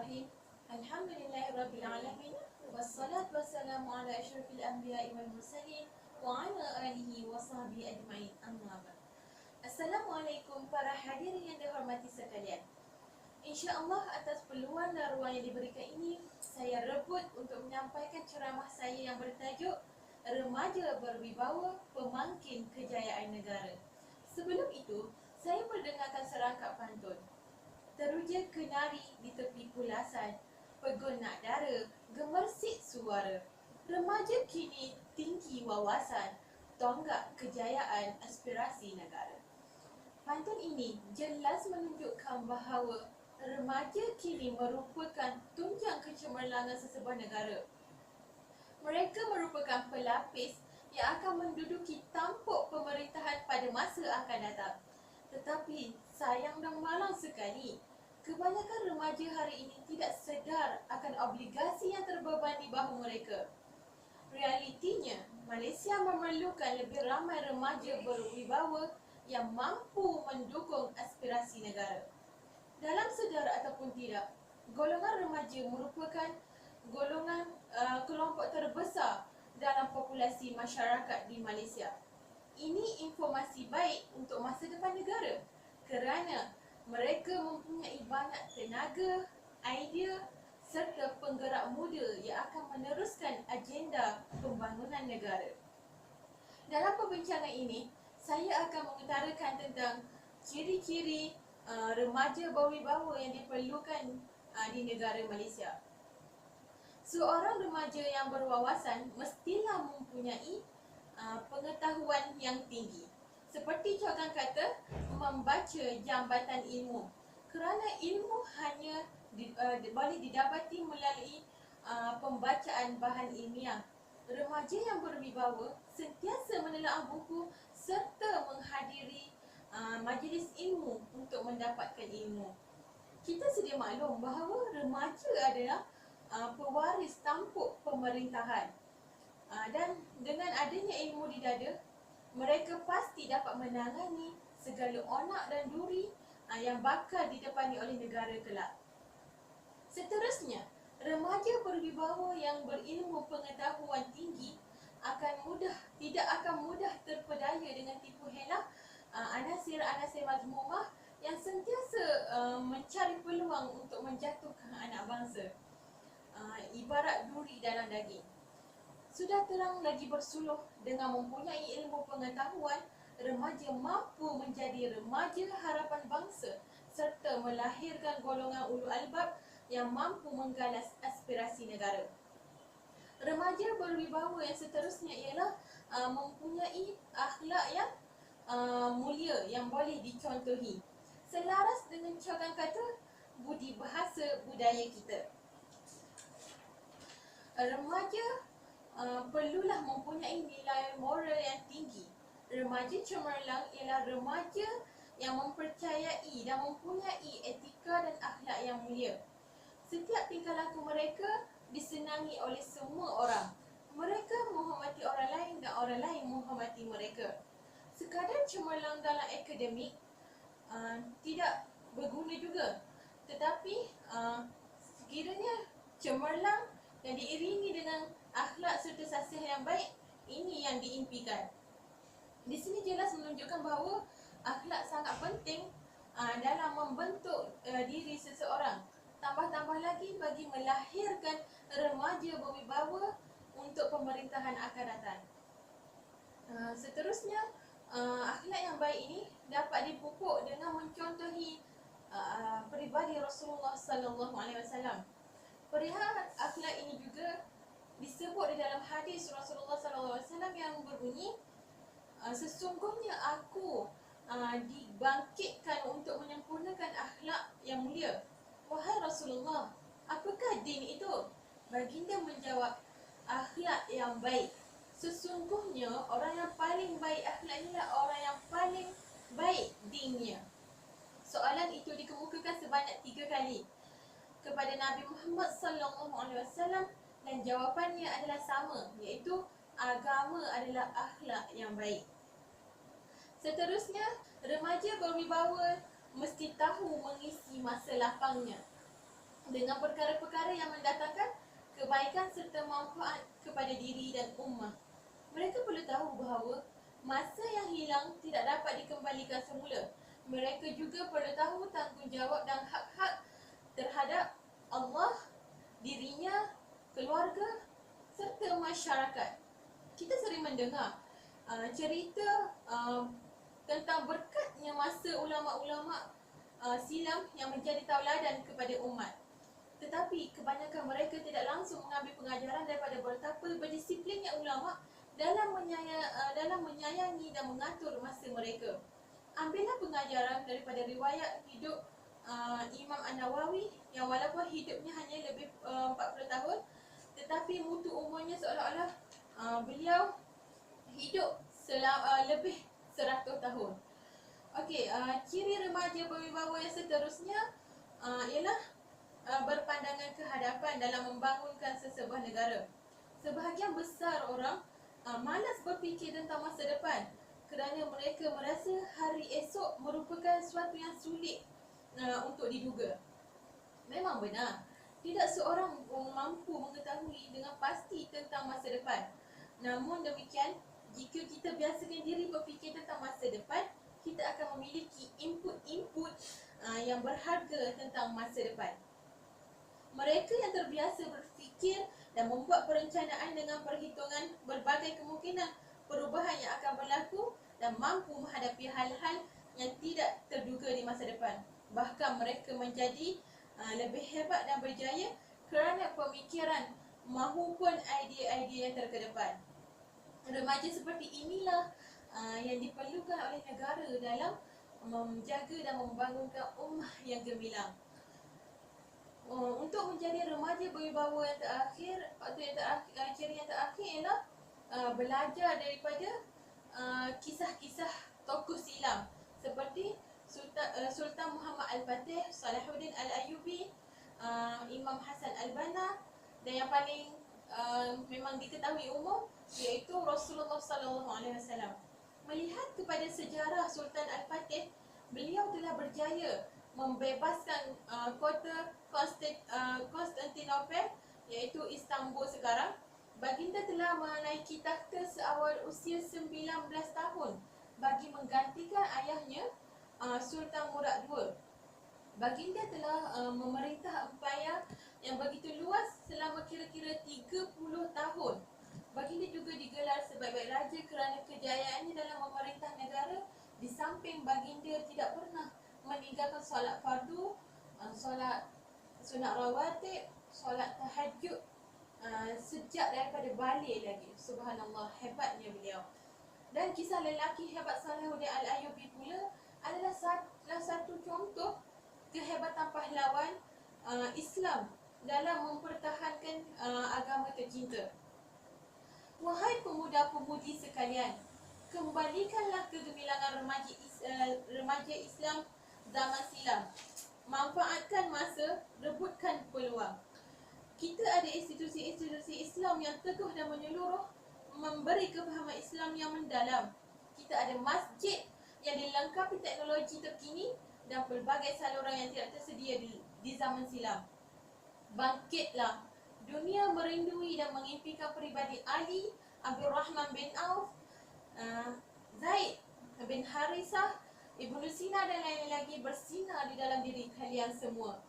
Bismillahirrahmanirrahim. Alhamdulillahirrabbilalamin. Wassalatu wassalamu ala asyrafil anbiya'i wal mursalin wa ala alihi wa sahbihi ajma'in. Amma ba'd. Assalamualaikum para hadirin yang dihormati sekalian. InsyaAllah atas peluang dan ruang yang diberikan ini, saya rebut untuk menyampaikan ceramah saya yang bertajuk Remaja Berwibawa Pemangkin Kejayaan Negara. Sebelum itu, saya mendengarkan serangkap pantun. Teruja kenari di tepi pulasan, pegun nak dara, gemersik suara. Remaja kini tinggi wawasan, tonggak kejayaan aspirasi negara. Pantun ini jelas menunjukkan bahawa remaja kini merupakan tunjang kecemerlangan sesebuah negara. Mereka merupakan pelapis yang akan menduduki tampuk pemerintahan pada masa akan datang. Tetapi sayang dan malang sekali, kebanyakan remaja hari ini tidak sedar akan obligasi yang terbeban di bahu mereka. Realitinya, Malaysia memerlukan lebih ramai remaja berwibawa yang mampu mendukung aspirasi negara. Dalam sedar ataupun tidak, golongan remaja merupakan golongan kelompok terbesar dalam populasi masyarakat di Malaysia. Ini informasi baik untuk masa depan negara kerana mereka mempunyai banyak tenaga, idea serta penggerak muda yang akan meneruskan agenda pembangunan negara. Dalam perbincangan ini, saya akan mengutarakan tentang ciri-ciri remaja berwibawa yang diperlukan di negara Malaysia. Seorang remaja yang berwawasan mestilah mempunyai pengetahuan yang tinggi. Seperti cokan kata, membaca jambatan ilmu. Kerana ilmu hanya boleh didapati melalui pembacaan bahan ilmiah. Remaja yang berwibawa sentiasa menelaah buku serta menghadiri majlis ilmu untuk mendapatkan ilmu. Kita sedia maklum bahawa remaja adalah pewaris tampuk pemerintahan. Dan dengan adanya ilmu di dada, mereka pasti dapat menangani segala onak dan duri yang bakal didepani oleh negara kelak. Seterusnya, remaja berwibawa yang berilmu pengetahuan tinggi tidak akan mudah terpedaya dengan tipu helah anasir-anasir mazmumah yang sentiasa mencari peluang untuk menjatuhkan anak bangsa. Ibarat duri dalam daging. Sudah terang lagi bersuluh dengan mempunyai ilmu pengetahuan, remaja mampu menjadi remaja harapan bangsa serta melahirkan golongan ulul albab yang mampu menggalas aspirasi negara. Remaja berwibawa yang seterusnya ialah mempunyai akhlak yang mulia yang boleh dicontohi. Selaras dengan cokan kata budi bahasa budaya kita. Remaja perlulah mempunyai nilai moral yang tinggi. Remaja cemerlang ialah remaja yang mempercayai dan mempunyai etika dan akhlak yang mulia. Setiap tingkah laku mereka disenangi oleh semua orang. Mereka menghormati orang lain dan orang lain menghormati mereka. Sekadar cemerlang dalam akademik tidak berguna juga. Tetapi sekiranya cemerlang dan diiringi dengan akhlak serta sasiah yang baik, ini yang diimpikan. Di sini jelas menunjukkan bahawa akhlak sangat penting dalam membentuk diri seseorang. Tambah-tambah lagi bagi melahirkan remaja berwibawa untuk pemerintahan akan datang. Seterusnya, akhlak yang baik ini dapat dipupuk dengan mencontohi peribadi Rasulullah sallallahu alaihi wasallam. Perihal akhlak ini juga disebut di dalam hadis Rasulullah sallallahu alaihi wasallam yang berbunyi, sesungguhnya aku dibangkitkan untuk menyempurnakan akhlak yang mulia. Wahai Rasulullah, apakah din itu? Baginda menjawab, akhlak yang baik. Sesungguhnya orang yang paling baik akhlaknya adalah orang yang paling baik dinnya. Soalan itu dikemukakan sebanyak 3 kali kepada Nabi Muhammad sallallahu alaihi wasallam dan jawapannya adalah sama, iaitu agama adalah akhlak yang baik. Seterusnya, remaja berwibawa mesti tahu mengisi masa lapangnya. dengan perkara-perkara yang mendatangkan kebaikan serta manfaat kepada diri dan ummah. Mereka perlu tahu bahawa masa yang hilang tidak dapat dikembalikan semula. Mereka juga perlu tahu tanggungjawab dan hak-hak terhadap Allah, dirinya, keluarga serta masyarakat. Kita sering mendengar cerita tentang berkatnya masa ulama-ulama silam yang menjadi tauladan kepada umat. Tetapi kebanyakan mereka tidak langsung mengambil pengajaran daripada betapa berdisiplinnya ulama dalam menyayangi dan mengatur masa mereka. Ambillah pengajaran daripada riwayat hidup Imam An-Nawawi yang walaupun hidupnya hanya lebih 40 tahun, tetapi mutu umurnya seolah-olah beliau hidup lebih 100 tahun. Okey, ciri remaja berwibawa yang seterusnya ialah berpandangan ke hadapan dalam membangunkan sesebuah negara. Sebahagian besar orang malas berfikir tentang masa depan kerana mereka merasa hari esok merupakan sesuatu yang sulit untuk diduga. Memang benar, tidak seorang pun mampu mengetahui dengan pasti tentang masa depan. Namun demikian, jika kita biasakan diri berfikir tentang masa depan, kita akan memiliki input-input yang berharga tentang masa depan. Mereka yang terbiasa berfikir dan membuat perencanaan dengan perhitungan berbagai kemungkinan perubahan yang akan berlaku dan mampu menghadapi hal-hal yang tidak terduga di masa depan. Bahkan mereka menjadi lebih hebat dan berjaya kerana pemikiran mahupun idea-idea yang terkedepan. Remaja seperti inilah yang diperlukan oleh negara dalam menjaga dan membangunkan ummah yang gemilang. Untuk menjadi remaja berwibawa yang terakhir, ciri yang terakhir ialah belajar daripada kisah-kisah tokoh silam seperti Sultan Muhammad Al-Fatih, Salahuddin Al-Ayyubi, Imam Hasan Al-Banna, dan yang paling memang diketahui umum iaitu Rasulullah SAW. Melihat kepada sejarah Sultan Al-Fatih, beliau telah berjaya membebaskan kota Konstantinopel iaitu Istanbul sekarang. Baginda telah menaiki takhta seawal usia 19 tahun bagi menggantikan ayahnya Sultan Murad II. Baginda telah memerintah empayar yang begitu luas selama kira-kira 30 tahun. Baginda juga digelar sebaik-baik raja kerana kejayaannya dalam memerintah negara. Di samping baginda tidak pernah meninggalkan solat fardu, solat sunat rawatib, solat tahajud sejak daripada balik lagi. Subhanallah, hebatnya beliau. Dan kisah lelaki hebat Salahuddin Al-Ayyubi pula adalah salah satu contoh kehebatan pahlawan Islam dalam mempertahankan agama tercinta. Wahai pemuda-pemudi sekalian, kembalikanlah kegemilangan remaja Islam zaman silam. Manfaatkan masa, rebutkan peluang. Kita ada institusi-institusi Islam yang teguh dan menyeluruh, memberi kefahaman Islam yang mendalam. Kita ada masjid yang dilengkapi teknologi terkini dan pelbagai saluran yang tidak tersedia di zaman silam. Bangkitlah. Dunia merindui dan mengimpikan peribadi Ali, Abdul Rahman bin Auf, Zaid bin Harisah, Ibnu Sina dan lain-lain lagi bersinar di dalam diri kalian semua.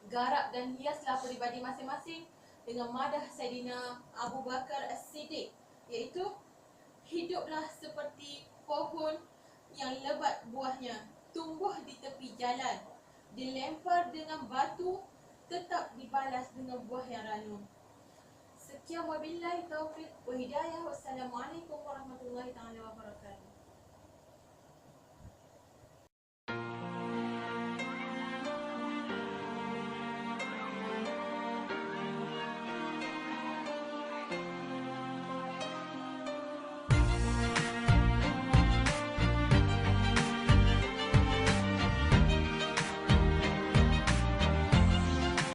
Garap dan hiaslah peribadi masing-masing dengan madah Saidina Abu Bakar As-Siddiq, iaitu hiduplah seperti pohon yang lebat buahnya, tumbuh di tepi jalan, dilempar dengan batu, tetap dibalas dengan buah yang ranum. Sekian wabillahi taufiq wa hidayah. Wassalamualaikum warahmatullahi taala wabarakatuh.